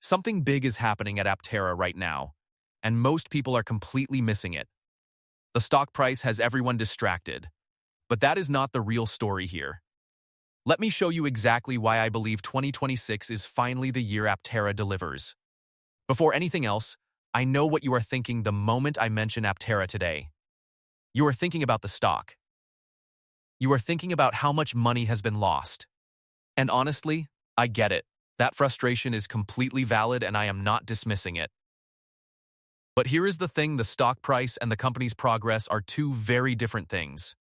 Something big is happening at Aptera right now, and most people are completely missing it. The stock price has everyone distracted, but that is not the real story here. Let me show you exactly why I believe 2026 is finally the year Aptera delivers. Before anything else, I know what you are thinking the moment I mention Aptera today. You are thinking about the stock. You are thinking about how much money has been lost. And honestly, I get it. That frustration is completely valid and I am not dismissing it. But here is the thing, the stock price and the company's progress are two very different things.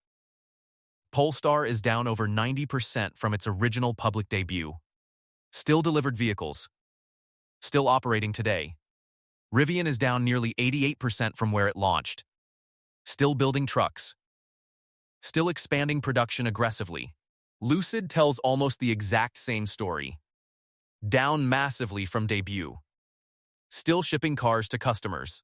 Polestar is down over 90% from its original public debut. Still delivered vehicles. Still operating today. Rivian is down nearly 88% from where it launched. Still building trucks. Still expanding production aggressively. Lucid tells almost the exact same story. Down massively from debut. Still shipping cars to customers.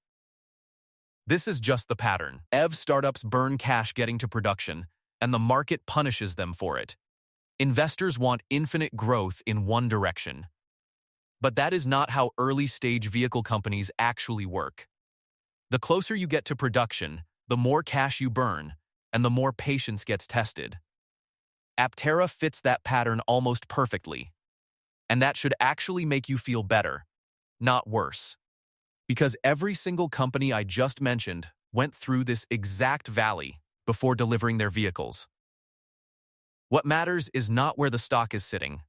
This is just the pattern. EV startups burn cash getting to production, and the market punishes them for it. Investors want infinite growth in one direction. But that is not how early-stage vehicle companies actually work. The closer you get to production, the more cash you burn, and the more patience gets tested. Aptera fits that pattern almost perfectly. And that should actually make you feel better, not worse. Because every single company I just mentioned went through this exact valley before delivering their vehicles. What matters is not where the stock is sitting.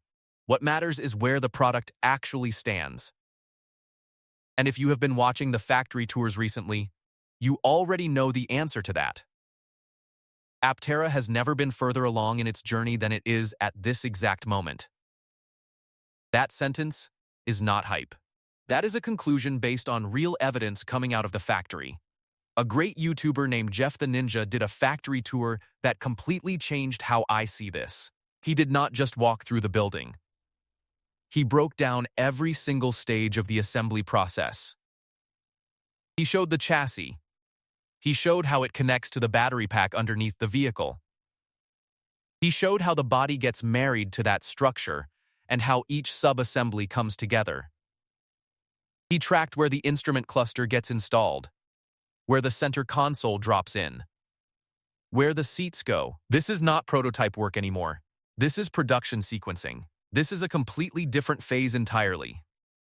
What matters is where the product actually stands. And if you have been watching the factory tours recently, you already know the answer to that. Aptera has never been further along in its journey than it is at this exact moment. That sentence is not hype. That is a conclusion based on real evidence coming out of the factory. A great YouTuber named Jeff the Ninja did a factory tour that completely changed how I see this. He did not just walk through the building. He broke down every single stage of the assembly process. He showed the chassis. He showed how it connects to the battery pack underneath the vehicle. He showed how the body gets married to that structure and how each sub-assembly comes together. He tracked where the instrument cluster gets installed, where the center console drops in, where the seats go. This is not prototype work anymore. This is production sequencing. This is a completely different phase entirely.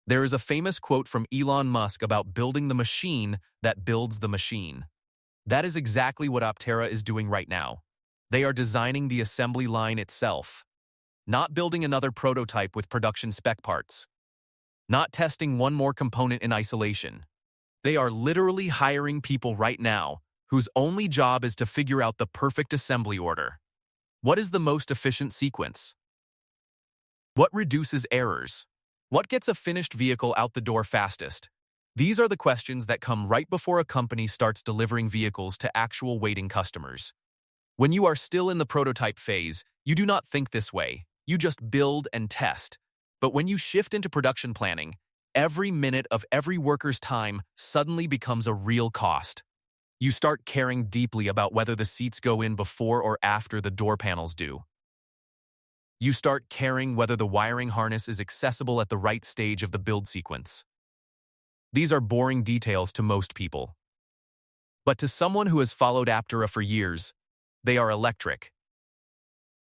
There is a famous quote from Elon Musk about building the machine that builds the machine. That is exactly what Aptera is doing right now. They are designing the assembly line itself, not building another prototype with production spec parts, not testing one more component in isolation. They are literally hiring people right now whose only job is to figure out the perfect assembly order. What is the most efficient sequence? What reduces errors? What gets a finished vehicle out the door fastest? These are the questions that come right before a company starts delivering vehicles to actual waiting customers. When you are still in the prototype phase, you do not think this way. You just build and test. But when you shift into production planning, every minute of every worker's time suddenly becomes a real cost. You start caring deeply about whether the seats go in before or after the door panels do. You start caring whether the wiring harness is accessible at the right stage of the build sequence. These are boring details to most people. But to someone who has followed Aptera for years, they are electric.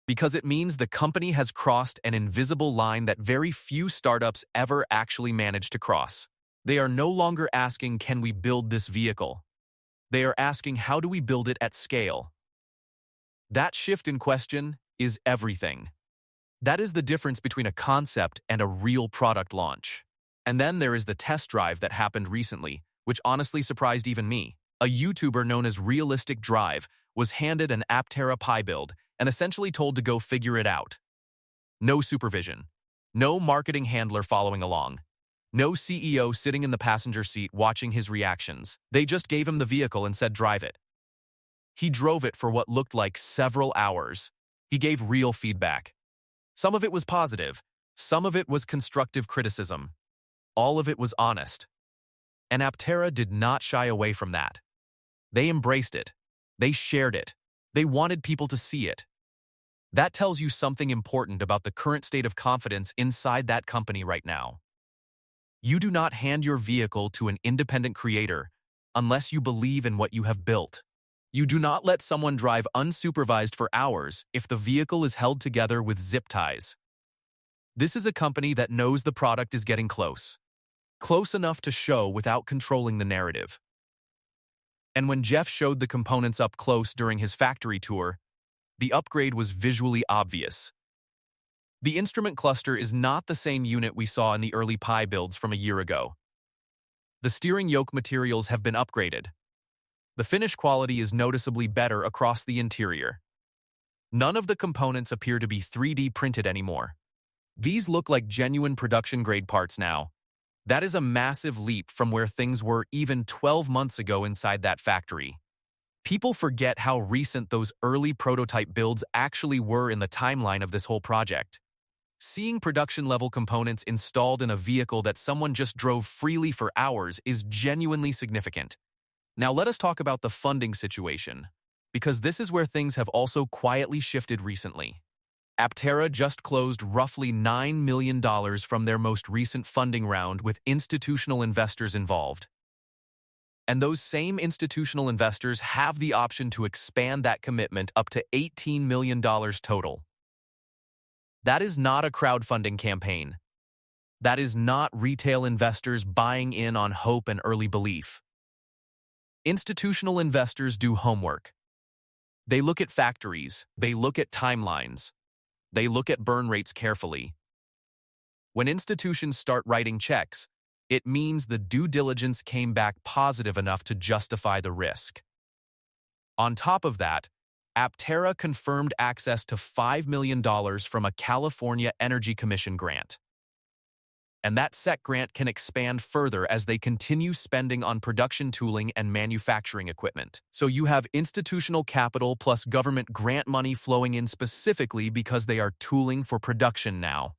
Because it means the company has crossed an invisible line that very few startups ever actually manage to cross. They are no longer asking, can we build this vehicle? They are asking, how do we build it at scale? That shift in question is everything. That is the difference between a concept and a real product launch. And then there is the test drive that happened recently, which honestly surprised even me. A YouTuber known as Realistic Drive was handed an Aptera Pi build and essentially told to go figure it out. No supervision. No marketing handler following along. No CEO sitting in the passenger seat watching his reactions. They just gave him the vehicle and said drive it. He drove it for what looked like several hours. He gave real feedback. Some of it was positive. Some of it was constructive criticism. All of it was honest. And Aptera did not shy away from that. They embraced it. They shared it. They wanted people to see it. That tells you something important about the current state of confidence inside that company right now. You do not hand your vehicle to an independent creator unless you believe in what you have built. You do not let someone drive unsupervised for hours if the vehicle is held together with zip ties. This is a company that knows the product is getting close. Close enough to show without controlling the narrative. And when Jeff showed the components up close during his factory tour, the upgrade was visually obvious. The instrument cluster is not the same unit we saw in the early Pi builds from a year ago. The steering yoke materials have been upgraded. The finish quality is noticeably better across the interior. None of the components appear to be 3D printed anymore. These look like genuine production-grade parts now. That is a massive leap from where things were even 12 months ago inside that factory. People forget how recent those early prototype builds actually were in the timeline of this whole project. Seeing production-level components installed in a vehicle that someone just drove freely for hours is genuinely significant. Now let us talk about the funding situation, because this is where things have also quietly shifted recently. Aptera just closed roughly $9 million from their most recent funding round with institutional investors involved. And those same institutional investors have the option to expand that commitment up to $18 million total. That is not a crowdfunding campaign. That is not retail investors buying in on hope and early belief. Institutional investors do homework. They look at factories, they look at timelines, they look at burn rates carefully. When institutions start writing checks, it means the due diligence came back positive enough to justify the risk. On top of that, Aptera confirmed access to $5 million from a California Energy Commission grant. And that SEC grant can expand further as they continue spending on production tooling and manufacturing equipment. So you have institutional capital plus government grant money flowing in specifically because they are tooling for production now.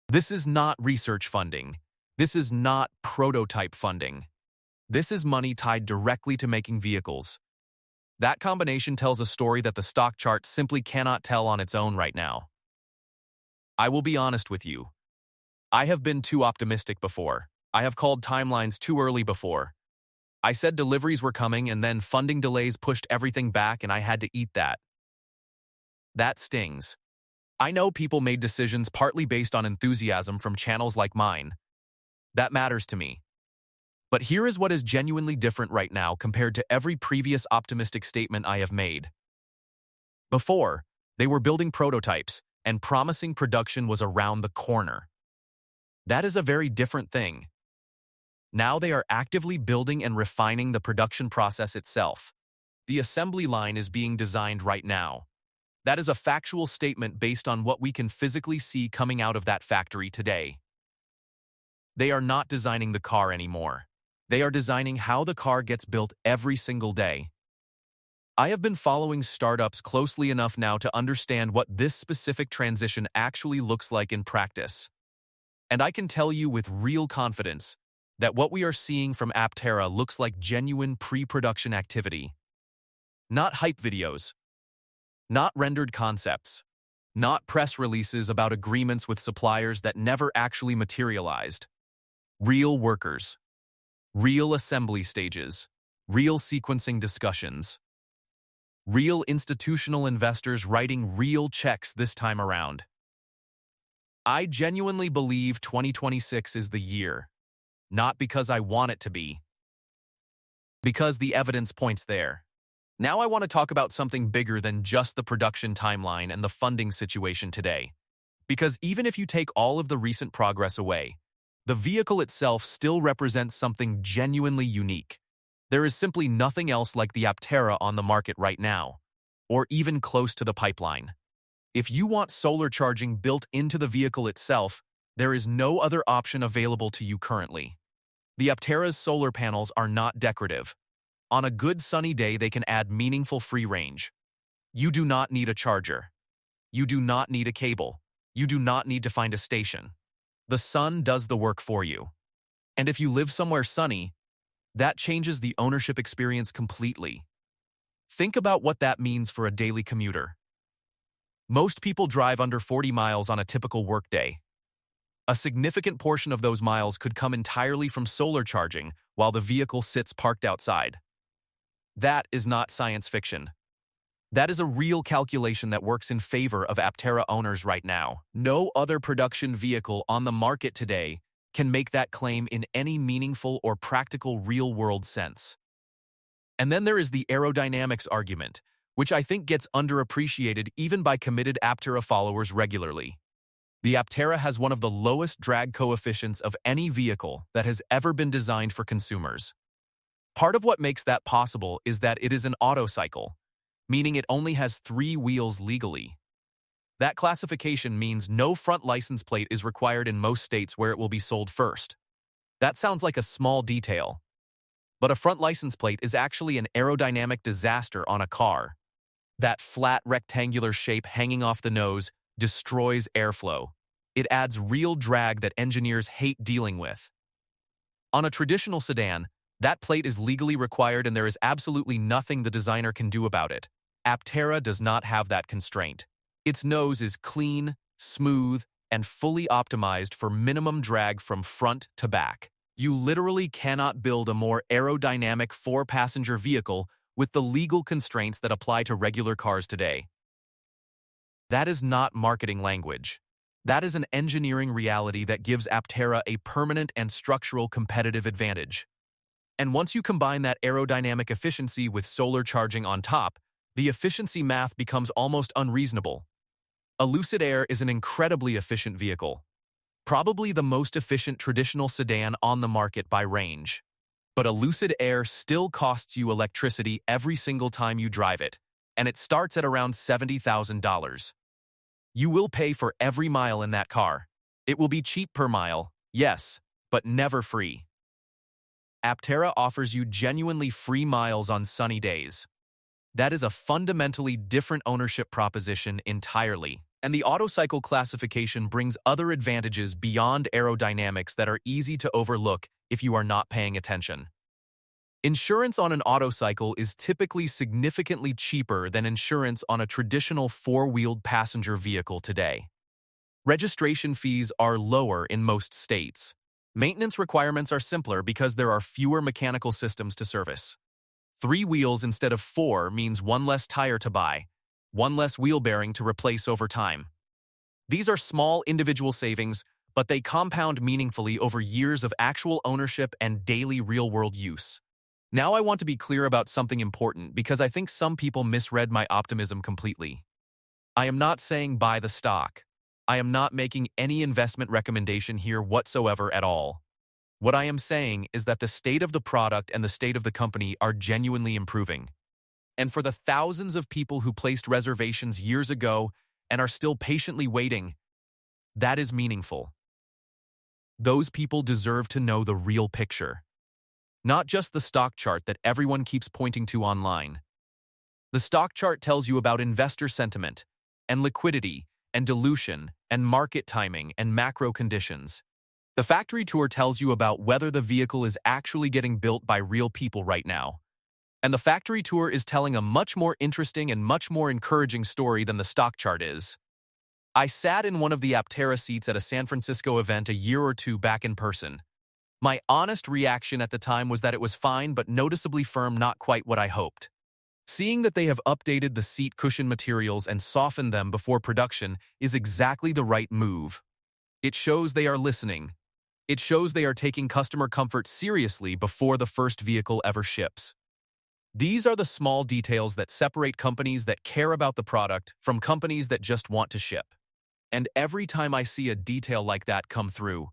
This is not research funding. This is not prototype funding. This is money tied directly to making vehicles. That combination tells a story that the stock chart simply cannot tell on its own right now. I will be honest with you. I have been too optimistic before. I have called timelines too early before. I said deliveries were coming and then funding delays pushed everything back and I had to eat that. That stings. I know people made decisions partly based on enthusiasm from channels like mine. That matters to me. But here is what is genuinely different right now compared to every previous optimistic statement I have made. Before, they were building prototypes and promising production was around the corner. That is a very different thing. Now they are actively building and refining the production process itself. The assembly line is being designed right now. That is a factual statement based on what we can physically see coming out of that factory today. They are not designing the car anymore. They are designing how the car gets built every single day. I have been following startups closely enough now to understand what this specific transition actually looks like in practice. And I can tell you with real confidence that what we are seeing from Aptera looks like genuine pre-production activity. Not hype videos. Not rendered concepts. Not press releases about agreements with suppliers that never actually materialized. Real workers. Real assembly stages. Real sequencing discussions. Real institutional investors writing real checks this time around. I genuinely believe 2026 is the year, not because I want it to be, because the evidence points there. Now I want to talk about something bigger than just the production timeline and the funding situation today. Because even if you take all of the recent progress away, the vehicle itself still represents something genuinely unique. There is simply nothing else like the Aptera on the market right now, or even close to the pipeline. If you want solar charging built into the vehicle itself, there is no other option available to you currently. The Aptera's solar panels are not decorative. On a good sunny day, they can add meaningful free range. You do not need a charger. You do not need a cable. You do not need to find a station. The sun does the work for you. And if you live somewhere sunny, that changes the ownership experience completely. Think about what that means for a daily commuter. Most people drive under 40 miles on a typical workday. A significant portion of those miles could come entirely from solar charging while the vehicle sits parked outside. That is not science fiction. That is a real calculation that works in favor of Aptera owners right now. No other production vehicle on the market today can make that claim in any meaningful or practical real-world sense. And then there is the aerodynamics argument, which I think gets underappreciated even by committed Aptera followers regularly. The Aptera has one of the lowest drag coefficients of any vehicle that has ever been designed for consumers. Part of what makes that possible is that it is an autocycle, meaning it only has 3 wheels legally. That classification means no front license plate is required in most states where it will be sold first. That sounds like a small detail, but a front license plate is actually an aerodynamic disaster on a car. That flat rectangular shape hanging off the nose destroys airflow. It adds real drag that engineers hate dealing with. On a traditional sedan, that plate is legally required and there is absolutely nothing the designer can do about it. Aptera does not have that constraint. Its nose is clean, smooth, and fully optimized for minimum drag from front to back. You literally cannot build a more aerodynamic 4-passenger vehicle with the legal constraints that apply to regular cars today. That is not marketing language. That is an engineering reality that gives Aptera a permanent and structural competitive advantage. And once you combine that aerodynamic efficiency with solar charging on top, the efficiency math becomes almost unreasonable. A Lucid Air is an incredibly efficient vehicle, probably the most efficient traditional sedan on the market by range. But a Lucid Air still costs you electricity every single time you drive it, and it starts at around $70,000. You will pay for every mile in that car. It will be cheap per mile, yes, but never free. Aptera offers you genuinely free miles on sunny days. That is a fundamentally different ownership proposition entirely. And the autocycle classification brings other advantages beyond aerodynamics that are easy to overlook if you are not paying attention. Insurance on an autocycle is typically significantly cheaper than insurance on a traditional 4-wheeled passenger vehicle today. Registration fees are lower in most states. Maintenance requirements are simpler because there are fewer mechanical systems to service. 3 wheels instead of 4 means 1 less tire to buy, 1 less wheel bearing to replace over time. These are small individual savings, but they compound meaningfully over years of actual ownership and daily real-world use. Now I want to be clear about something important because I think some people misread my optimism completely. I am not saying buy the stock. I am not making any investment recommendation here whatsoever at all. What I am saying is that the state of the product and the state of the company are genuinely improving. And for the thousands of people who placed reservations years ago and are still patiently waiting, that is meaningful. Those people deserve to know the real picture. Not just the stock chart that everyone keeps pointing to online. The stock chart tells you about investor sentiment, and liquidity, and dilution, and market timing, and macro conditions. The factory tour tells you about whether the vehicle is actually getting built by real people right now. And the factory tour is telling a much more interesting and much more encouraging story than the stock chart is. I sat in one of the Aptera seats at a San Francisco event a year or two back in person. My honest reaction at the time was that it was fine but noticeably firm, not quite what I hoped. Seeing that they have updated the seat cushion materials and softened them before production is exactly the right move. It shows they are listening. It shows they are taking customer comfort seriously before the first vehicle ever ships. These are the small details that separate companies that care about the product from companies that just want to ship. And every time I see a detail like that come through,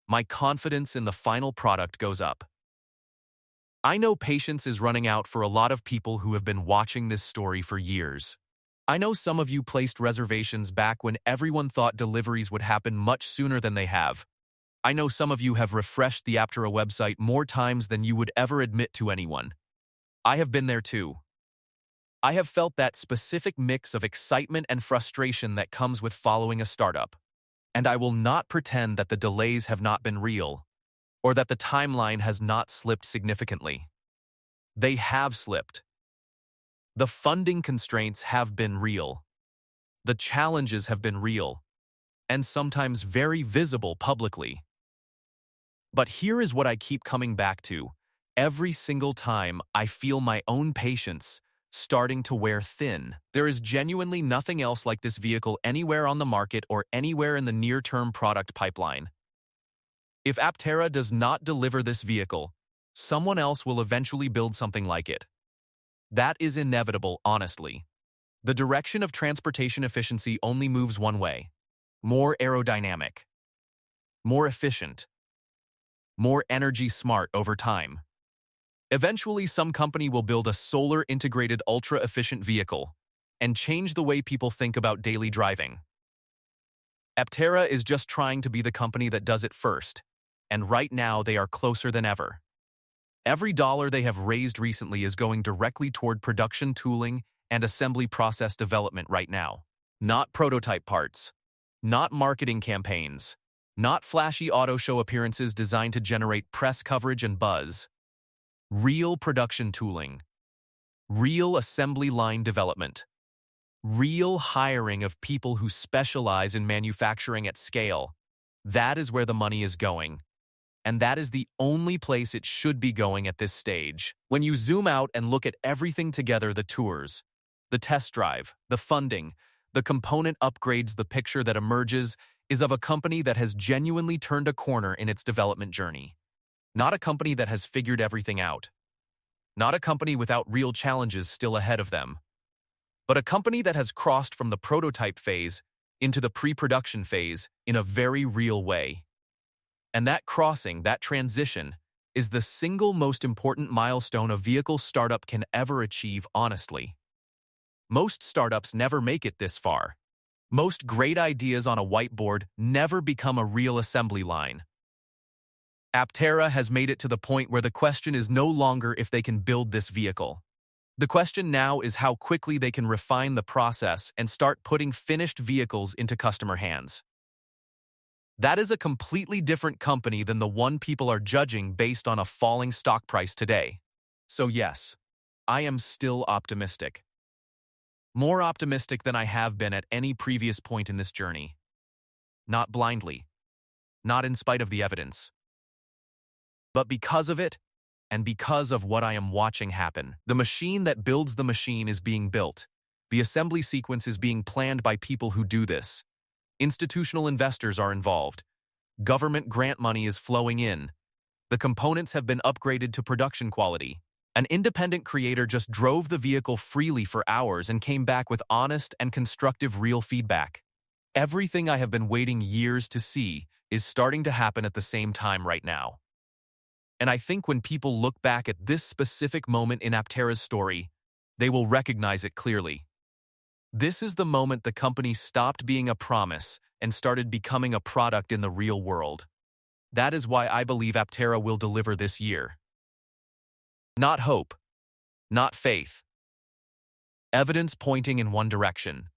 my confidence in the final product goes up. I know patience is running out for a lot of people who have been watching this story for years. I know some of you placed reservations back when everyone thought deliveries would happen much sooner than they have. I know some of you have refreshed the Aptera website more times than you would ever admit to anyone. I have been there too. I have felt that specific mix of excitement and frustration that comes with following a startup. And I will not pretend that the delays have not been real, or that the timeline has not slipped significantly. They have slipped. The funding constraints have been real. The challenges have been real. and sometimes very visible publicly. But here is what I keep coming back to. Every single time, I feel my own patience starting to wear thin. There is genuinely nothing else like this vehicle anywhere on the market or anywhere in the near-term product pipeline. If Aptera does not deliver this vehicle, someone else will eventually build something like it. That is inevitable, honestly. The direction of transportation efficiency only moves one way: more aerodynamic, more efficient, more energy smart over time. Eventually, some company will build a solar-integrated ultra-efficient vehicle and change the way people think about daily driving. Aptera is just trying to be the company that does it first, and right now they are closer than ever. Every dollar they have raised recently is going directly toward production tooling and assembly process development right now. Not prototype parts, not marketing campaigns, not flashy auto show appearances designed to generate press coverage and buzz. Real production tooling, real assembly line development, real hiring of people who specialize in manufacturing at scale. That is where the money is going. And that is the only place it should be going at this stage. When you zoom out and look at everything together, the tours, the test drive, the funding, the component upgrades, the picture that emerges is of a company that has genuinely turned a corner in its development journey. Not a company that has figured everything out. Not a company without real challenges still ahead of them. But a company that has crossed from the prototype phase into the pre-production phase in a very real way. And that crossing, that transition, is the single most important milestone a vehicle startup can ever achieve, honestly. Most startups never make it this far. Most great ideas on a whiteboard never become a real assembly line. Aptera has made it to the point where the question is no longer if they can build this vehicle. The question now is how quickly they can refine the process and start putting finished vehicles into customer hands. That is a completely different company than the one people are judging based on a falling stock price today. So yes, I am still optimistic. More optimistic than I have been at any previous point in this journey. Not blindly, not in spite of the evidence, but because of it and because of what I am watching happen. The machine that builds the machine is being built. The assembly sequence is being planned by people who do this. Institutional investors are involved. Government grant money is flowing in. The components have been upgraded to production quality. An independent creator just drove the vehicle freely for hours and came back with honest and constructive real feedback. Everything I have been waiting years to see is starting to happen at the same time right now. And I think when people look back at this specific moment in Aptera's story, they will recognize it clearly. This is the moment the company stopped being a promise and started becoming a product in the real world. That is why I believe Aptera will deliver this year. Not hope, not faith. Evidence pointing in one direction.